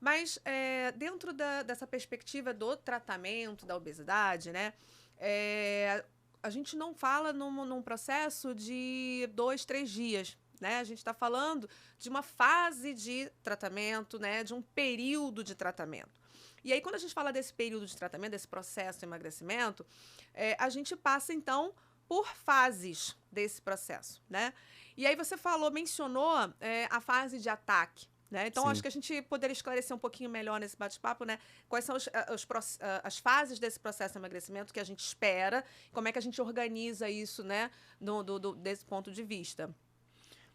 Mas dentro dessa perspectiva do tratamento da obesidade, né? A gente não fala num processo de 2, 3 dias, né? A gente está falando de uma fase de tratamento, né? De um período de tratamento. E aí, quando a gente fala desse período de tratamento, desse processo de emagrecimento, a gente passa, então, por fases desse processo, né? E aí você mencionou a fase de ataque. Né? Então, acho Sim. que a gente poderia esclarecer um pouquinho melhor nesse bate-papo, né? Quais são as fases desse processo de emagrecimento que a gente espera, como é que a gente organiza isso, né? Desse ponto de vista.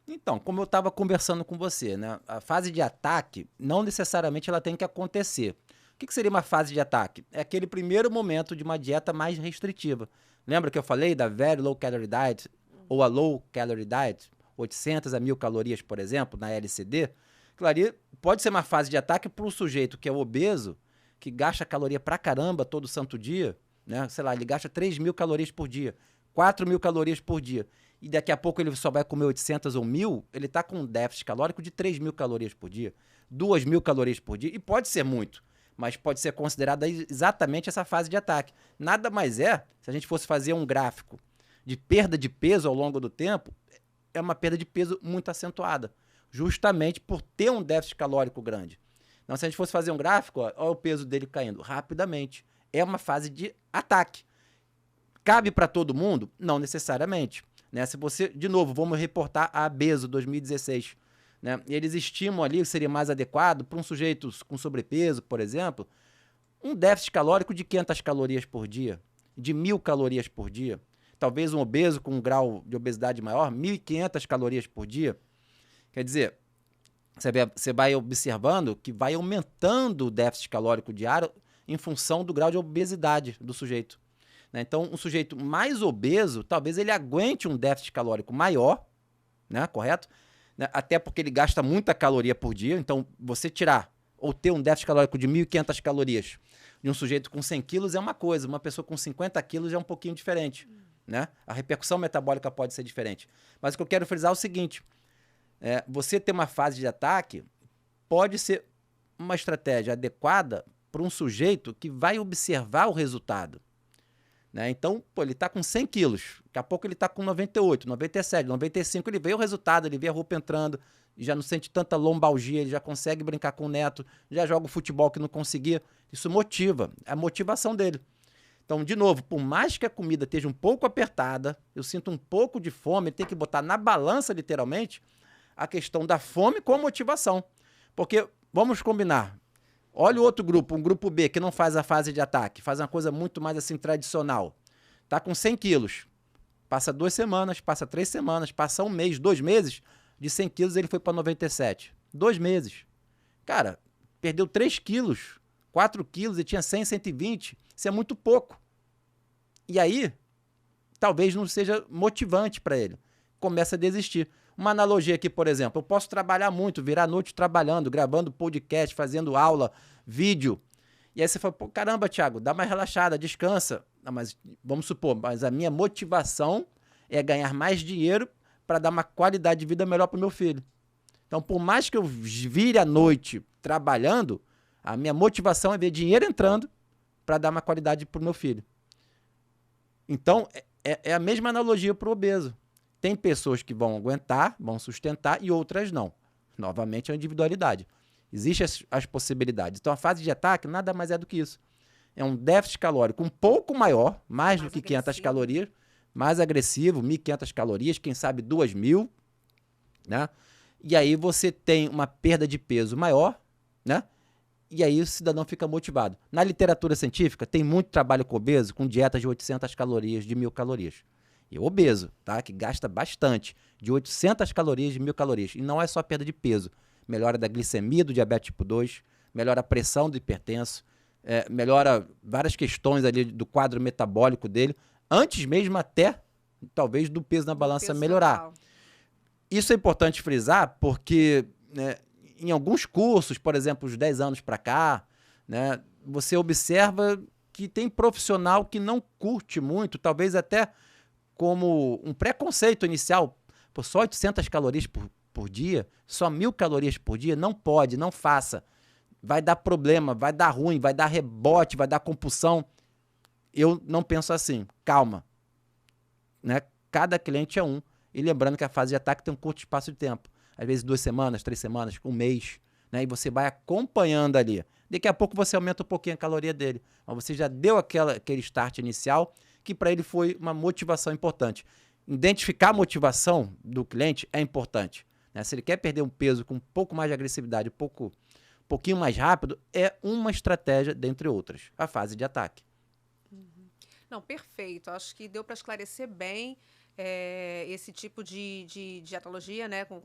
Então, como eu estava conversando com você, né? A fase de ataque, não necessariamente ela tem que acontecer. O que seria uma fase de ataque? É aquele primeiro momento de uma dieta mais restritiva. Lembra que eu falei da Very Low Calorie Diet ou a Low Calorie Diet? 800 a 1.000 calorias, por exemplo, na LCD. Aquilo ali pode ser uma fase de ataque para um sujeito que é obeso, que gasta caloria pra caramba todo santo dia, né? Sei lá, ele gasta 3.000 calorias por dia, 4.000 calorias por dia, e daqui a pouco ele só vai comer 800 ou 1.000, ele está com um déficit calórico de 3.000 calorias por dia, 2.000 calorias por dia, e pode ser muito, mas pode ser considerada exatamente essa fase de ataque. Nada mais é, se a gente fosse fazer um gráfico de perda de peso ao longo do tempo, é uma perda de peso muito acentuada, justamente por ter um déficit calórico grande. Então, se a gente fosse fazer um gráfico, olha o peso dele caindo rapidamente. É uma fase de ataque. Cabe para todo mundo? Não necessariamente. Né? Se você, de novo, vamos reportar a Abeso 2016. Né? Eles estimam ali que seria mais adequado para um sujeito com sobrepeso, por exemplo, um déficit calórico de 500 calorias por dia, de 1.000 calorias por dia. Talvez um obeso com um grau de obesidade maior, 1.500 calorias por dia. Quer dizer, você vai observando que vai aumentando o déficit calórico diário em função do grau de obesidade do sujeito. Né? Então, um sujeito mais obeso, talvez ele aguente um déficit calórico maior, né? Correto? Né? Até porque ele gasta muita caloria por dia. Então, você tirar ou ter um déficit calórico de 1.500 calorias de um sujeito com 100 quilos é uma coisa, uma pessoa com 50 quilos é um pouquinho diferente. Né? A repercussão metabólica pode ser diferente. Mas o que eu quero frisar é o seguinte, você ter uma fase de ataque pode ser uma estratégia adequada para um sujeito que vai observar o resultado. Né? Então, ele está com 100 quilos, daqui a pouco ele está com 98, 97, 95, ele vê o resultado, ele vê a roupa entrando, já não sente tanta lombalgia, ele já consegue brincar com o neto, já joga o futebol que não conseguia. Isso motiva, é a motivação dele. Então, de novo, por mais que a comida esteja um pouco apertada, eu sinto um pouco de fome, tem que botar na balança, literalmente, a questão da fome com a motivação. Porque, vamos combinar, olha o outro grupo, um grupo B, que não faz a fase de ataque, faz uma coisa muito mais assim tradicional. Tá com 100 quilos, passa 2 semanas, passa 3 semanas, passa um mês, 2 meses, de 100 quilos ele foi para 97. 2 meses. Cara, perdeu 3 quilos, 4 quilos e tinha 100, 120. Isso é muito pouco. E aí, talvez não seja motivante para ele. Começa a desistir. Uma analogia aqui, por exemplo, eu posso trabalhar muito, virar a noite trabalhando, gravando podcast, fazendo aula, vídeo. E aí você fala, pô, caramba, Thiago, dá mais relaxada, descansa. Não, mas vamos supor, mas a minha motivação é ganhar mais dinheiro para dar uma qualidade de vida melhor para o meu filho. Então, por mais que eu vire a noite trabalhando, a minha motivação é ver dinheiro entrando para dar uma qualidade para o meu filho. Então, é a mesma analogia para o obeso. Tem pessoas que vão aguentar, vão sustentar e outras não. Novamente, é a individualidade. Existem as possibilidades. Então, a fase de ataque nada mais é do que isso. É um déficit calórico um pouco maior, mais do que 500 calorias, mais agressivo, 1.500 calorias, quem sabe 2.000, né? E aí você tem uma perda de peso maior, né? E aí o cidadão fica motivado. Na literatura científica, tem muito trabalho com obeso, com dietas de 800 calorias, de 1.000 calorias. E obeso, tá? Que gasta bastante, de 800 calorias, de 1.000 calorias. E não é só perda de peso. Melhora da glicemia do diabetes tipo 2, melhora a pressão do hipertenso, melhora várias questões ali do quadro metabólico dele, antes mesmo até, talvez, do peso na balança melhorar. Total. Isso é importante frisar porque, né, em alguns cursos, por exemplo, os 10 anos para cá, né, você observa que tem profissional que não curte muito, talvez até como um preconceito inicial, por só 800 calorias por dia, só 1.000 calorias por dia, não pode, não faça. vai dar problema, vai dar ruim, vai dar rebote, vai dar compulsão. Eu não penso assim. Calma. Né? Cada cliente é um. E lembrando que a fase de ataque tem um curto espaço de tempo. Às vezes 2 semanas, 3 semanas, um mês. Né? E você vai acompanhando ali. Daqui a pouco você aumenta um pouquinho a caloria dele. Mas você já deu aquele start inicial que para ele foi uma motivação importante. Identificar a motivação do cliente é importante. Né? Se ele quer perder um peso com um pouco mais de agressividade, um pouquinho mais rápido, é uma estratégia dentre outras. A fase de ataque. Não, perfeito. Acho que deu para esclarecer bem esse tipo de dietologia, né? Com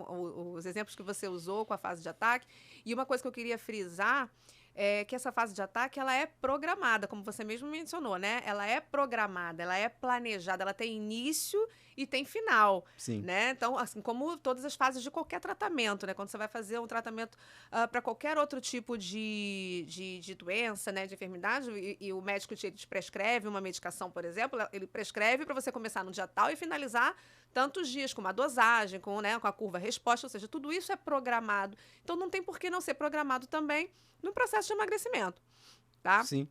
os exemplos que você usou com a fase de ataque. E uma coisa que eu queria frisar é que essa fase de ataque, ela é programada, como você mesmo mencionou, né? Ela é programada, ela é planejada, ela tem início e tem final, Sim. né? Então, assim como todas as fases de qualquer tratamento, né? Quando você vai fazer um tratamento para qualquer outro tipo de doença, né? De enfermidade, e o médico te prescreve uma medicação, por exemplo, ele prescreve para você começar no dia tal e finalizar tantos dias, com uma dosagem, com a curva resposta, ou seja, tudo isso é programado. Então, não tem por que não ser programado também no processo de emagrecimento, tá? Sim.